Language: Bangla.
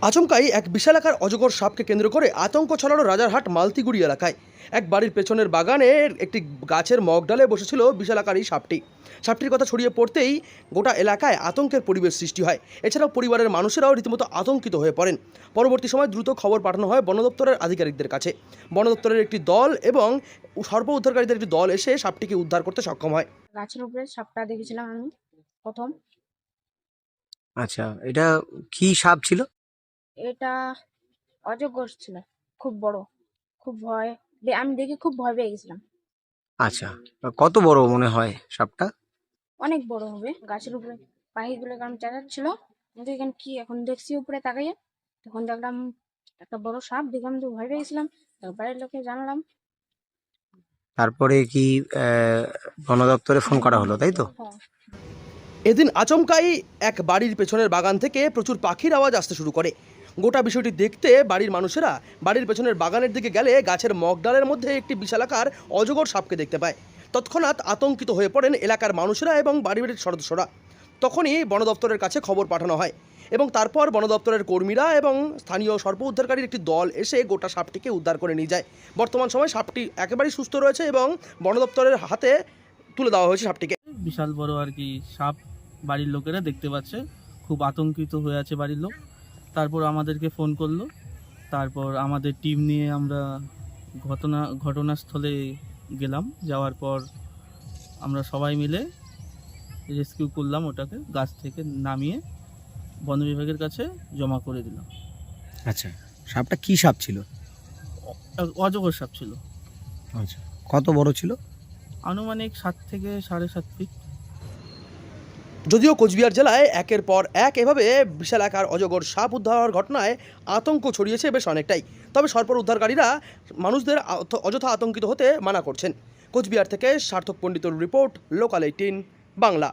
আচমকাই এক বিশালাকার অজগর সাপকে কেন্দ্র করে আতঙ্ক ছড়ালো রাজারহাট মালতিগুড়ি এলাকায়। এক বাড়ির পেছনের বাগানের একটি গাছের মগডালে বসেছিল বিশালাকার এই সাপটির কথা ছড়িয়ে পড়তেই গোটা এলাকায় আতঙ্কের পরিবেশ সৃষ্টি হয়। এছাড়াও পরিবারের মানুষেরাও রীতিমতো আতঙ্কিত হয়ে পড়েন। পরবর্তী সময় দ্রুত খবর পাঠানো হয় বন দপ্তরের আধিকারিকদের কাছে। বন দপ্তরের একটি দল এবং সর্প উদ্ধারকারীদের একটি দল এসে সাপটিকে উদ্ধার করতে সক্ষম হয়। গাছের উপরে সাপটা দেখেছিলাম আমি প্রথম। আচ্ছা, এটা কি সাপ ছিল? এটা অজগর ছিল, খুব বড়, খুব ভয়। আমি দেখে খুব ভয় পেয়ে গেছিলাম। আচ্ছা, কত বড় মনে হয় সাপটা? অনেক বড় হবে। গাছের উপরে পাখিগুলো কারণ চেঁচাচ্ছিল, কিন্তু এখানে কি এখন দেখছি উপরে তাকাইয়ে, তখন দেখলাম একটা বড় সাপ। দেখলাম তো ভয় পেয়ে গেছিলাম, বাড়ির লোককে জানালাম। তারপরে কি বন দপ্তরে ফোন করা হলো, তাই তো? হ্যাঁ। এদিন আচমকাই এক বাড়ির পেছনের বাগান থেকে প্রচুর পাখির আওয়াজ আসতে শুরু করে। গোটা বিষয়টি দেখতে বাড়ির মানুষেরা বাড়ির পেছনের বাগানের দিকে গেলে গাছের মগডালের মধ্যে একটি বিশালাকার অজগর সাপকে দেখতে পায়। তৎক্ষণাৎ আতঙ্কিত হয়ে পড়েন এলাকার মানুষেরা এবং বাড়ির সদস্যরা। তখনই বন দপ্তরের কাছে খবর পাঠানো হয় এবং তারপর বন দপ্তরের কর্মীরা এবং স্থানীয় সর্প উদ্ধারকারীর একটি দল এসে গোটা সাপটিকে উদ্ধার করে নিয়ে যায়। বর্তমান সময়ে সাপটি একেবারেই সুস্থ রয়েছে এবং বন দপ্তরের হাতে তুলে দেওয়া হয়েছে সাপটিকে। বিশাল বড় আর কি সাপ বাড়ির লোকেরা দেখতে পাচ্ছে, খুব আতঙ্কিত হয়ে আছে বাড়ির লোক। তারপর আমাদেরকে ফোন করলো, তারপর আমাদের টিম নিয়ে আমরা ঘটনাস্থলে গেলাম। যাওয়ার পর আমরা সবাই মিলে রেস্কিউ করলাম, ওটাকে গাছ থেকে নামিয়ে বন বিভাগের কাছে জমা করে দিলাম। আচ্ছা, সাপটা কি সাপ ছিল? অজগর সাপ ছিল। আচ্ছা, কত বড় ছিল? আনুমানিক 7 থেকে 7.5 ফিট। যদিও কোচবিহার জেলায় একের পর এক এভাবে বিশালাকার অজগর সাপ উদ্ধার হওয়ার ঘটনায় আতঙ্ক ছড়িয়েছে বেশ অনেকটাই। তবে সর্প উদ্ধারকারীরা মানুষদের অযথা আতঙ্কিত হতে মানা করছেন। কোচবিহার থেকে সার্থক পণ্ডিতর রিপোর্ট, লোকাল 18 বাংলা।